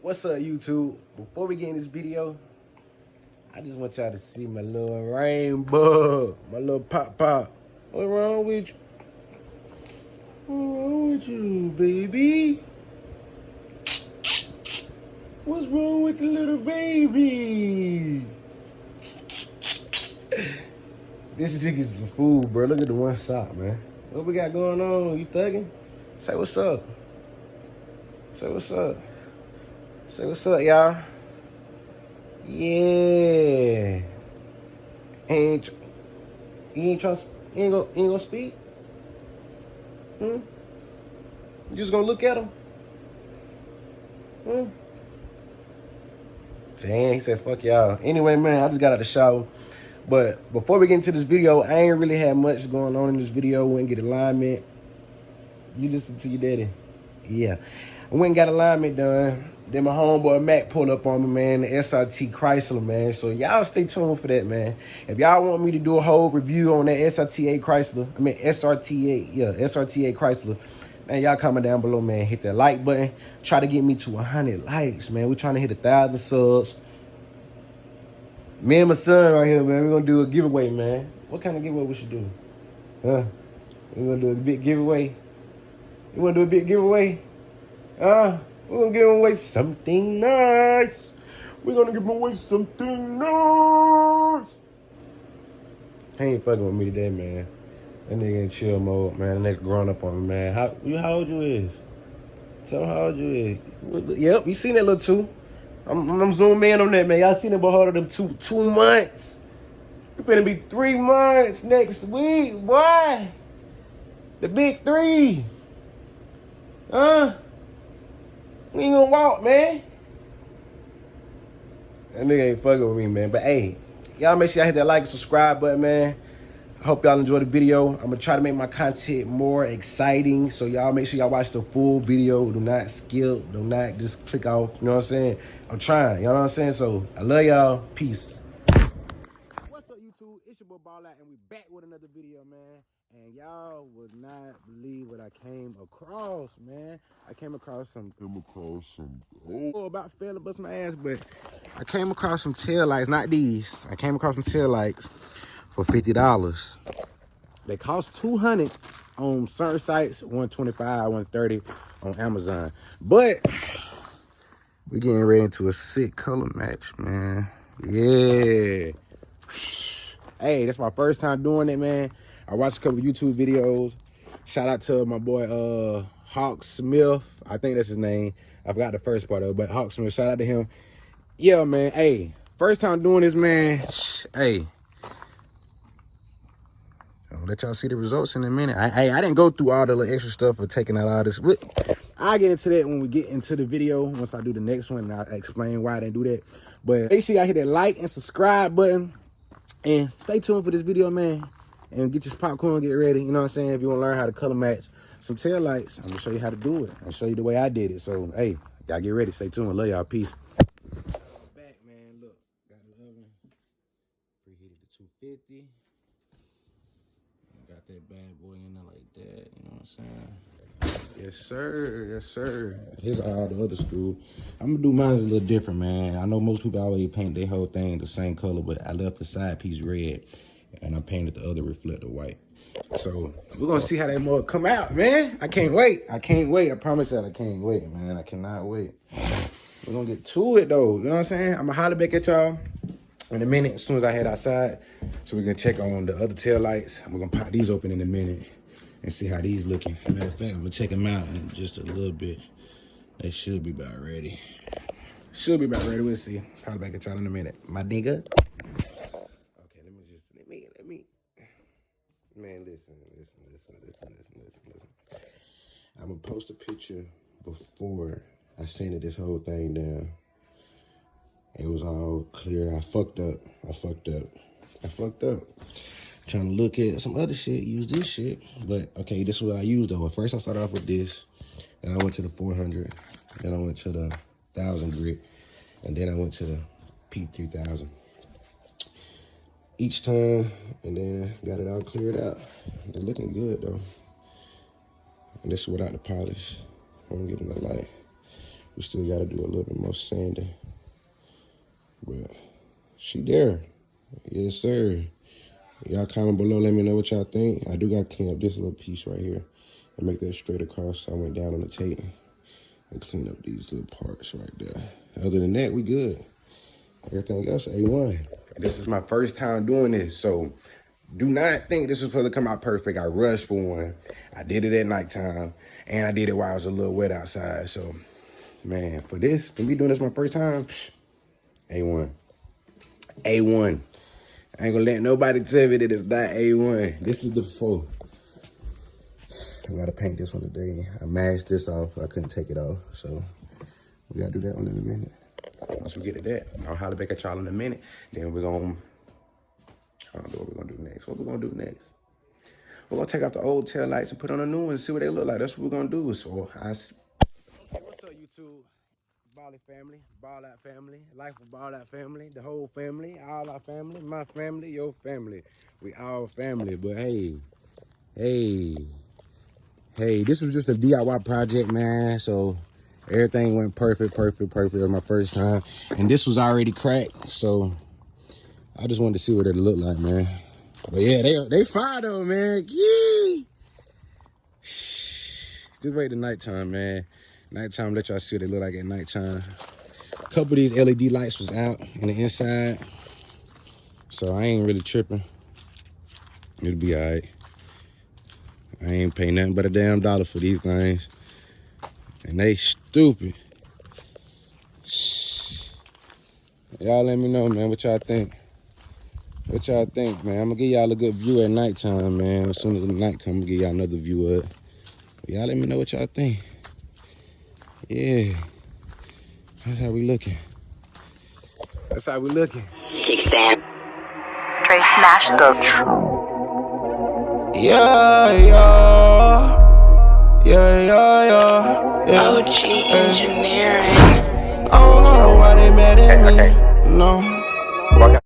What's up, YouTube? Before we get in this video, I just want y'all to see my little rainbow, my little pop. What's wrong with you? What's wrong with you, baby? What's wrong with the little baby? This nigga's a fool, bro. Look at the one sock, man. What we got going on? You thugging? Say what's up. Say what's up. Say what's up, y'all. Yeah. Ain't you ain't trust? You ain't gonna speak? You just gonna look at him? Damn, he said, fuck y'all. Anyway, man, I just got out of the shower. But before we get into this video, I ain't really had much going on in this video. We ain't get alignment. You listen to your daddy. Yeah. I went and got alignment done. Then my homeboy Mac pulled up on me, man, the SRT Chrysler, man. So y'all stay tuned for that, man. If y'all want me to do a whole review on that SRTA Chrysler, man, y'all comment down below, man. Hit that like button. Try to get me to 100 likes, man. We're trying to hit 1,000 subs. Me and my son right here, man. We're going to do a giveaway, man. What kind of giveaway we should do? Huh? We're going to do a big giveaway. You want to do a big giveaway? We're going to give away something nice. We're going to give away something nice. He ain't fucking with me today, man. That nigga in chill mode, man. That nigga growing up on me, man. How old you is? Tell him how old you is. Yep, you seen that little two. I'm zooming in on that, man. Y'all seen it behold them 2 months. It's gonna be 3 months next week, boy. The big 3. Huh? We ain't gonna walk, man. That nigga ain't fucking with me, man. But hey, y'all make sure y'all hit that like and subscribe button, man. I hope y'all enjoy the video. I'm gonna try to make my content more exciting. So y'all make sure y'all watch the full video. Do not skip. Do not just click off. You know what I'm saying? I'm trying. You know what I'm saying? So I love y'all. Peace. What's up, YouTube? It's your boy Bally, and we back with another video, man. And y'all would not believe what I came across, man. I came across some. Oh, about fell and bust my ass, but I came across some tail lights. Not these. I came across some tail lights for $50. They cost $200 on certain sites, $125, $130 on Amazon. But we're getting ready into a sick color match, man. Yeah. Hey, that's my first time doing it, man. I watched a couple of YouTube videos. Shout out to my boy Hawk Smith. I think that's his name. I forgot the first part of it, but Hawk Smith, shout out to him. Yeah, man. Hey, first time doing this, man. Hey. I'll let y'all see the results in a minute. I didn't go through all the little extra stuff for taking out all this. I'll get into that when we get into the video. Once I do the next one, and I'll explain why I didn't do that. But make sure y'all hit that like and subscribe button. And stay tuned for this video, man. And get your popcorn, get ready. You know what I'm saying? If you want to learn how to color match some tail lights, I'm going to show you how to do it. I'll show you the way I did it. So, hey, y'all get ready. Stay tuned. I love y'all. Peace. Back, man. Look. Got the oven. Preheated to 250. Got that bad boy in there like that, you know what I'm saying? Yes, sir. Yes, sir. Here's all the other school. I'm gonna do mine a little different, man. I know most people always paint their whole thing the same color, but I left the side piece red and I painted the other reflector white. So we're gonna see how that mug come out, man. I can't wait. I can't wait. I promise you I can't wait, man. I cannot wait. We're gonna get to it though. You know what I'm saying? I'm gonna holler back at y'all in a minute as soon as I head outside, so we can check on the other tail lights. We're gonna pop these open in a minute and see how these looking. Matter of fact, I'm gonna check them out in just a little bit. They should be about ready. Should be about ready. We'll see. Probably back at y'all in a minute, my nigga. Okay, let me. Man, listen. I'm gonna post a picture before I sanded this whole thing down. It was all clear. I fucked up. Trying to look at some other shit, use this shit. But, okay, this is what I used, though. At first, I started off with this. Then I went to the 400. Then I went to the 1,000 grit. And then I went to the P3000. Each time, and then got it all cleared out. They're looking good, though. And this is without the polish. I'm getting the light. We still gotta do a little bit more sanding. But she there. Yes, sir. Y'all comment below, let me know what y'all think. I do gotta clean up this little piece right here and make that straight across. So I went down on the tape and clean up these little parts right there. Other than that, we good. Everything else, A1. This is my first time doing this, so do not think this is supposed to come out perfect. I rushed for one. I did it at nighttime, and I did it while I was a little wet outside. So, man, for me doing this my first time, A1. A1. I ain't gonna let nobody tell me that it's not A1. This is the 4. I gotta paint this one today. I masked this off. I couldn't take it off, so we gotta do that one in a minute. Once we get to that, I'll holler back at y'all in a minute. Then we're gonna, I don't know what we're gonna do next. What we're gonna do next? We're gonna take out the old tail lights and put on a new one and see what they look like. That's what we're gonna do. So what's up, YouTube? Bally family, Ball Out family, Life of Ball Out family, the whole family, all our family, my family, your family. We all family, but hey, this was just a DIY project, man. So everything went perfect. It was my first time. And this was already cracked, so I just wanted to see what it looked like, man. But yeah, they fire though, man. Yee! Just wait till nighttime, man. Nighttime, let y'all see what they look like at nighttime. A couple of these LED lights was out in the inside, so I ain't really tripping. It'll be all right. I ain't paying nothing but a damn dollar for these things. And they stupid. Y'all let me know, man, what y'all think. What y'all think, man? I'm gonna give y'all a good view at nighttime, man. As soon as the night come, I'm gonna give y'all another view of it. Y'all let me know what y'all think. Yeah. That's how we looking. That's how we looking. Kickstand. Trey smash the. Yeah. OG engineering. I don't know why they mad at me. No.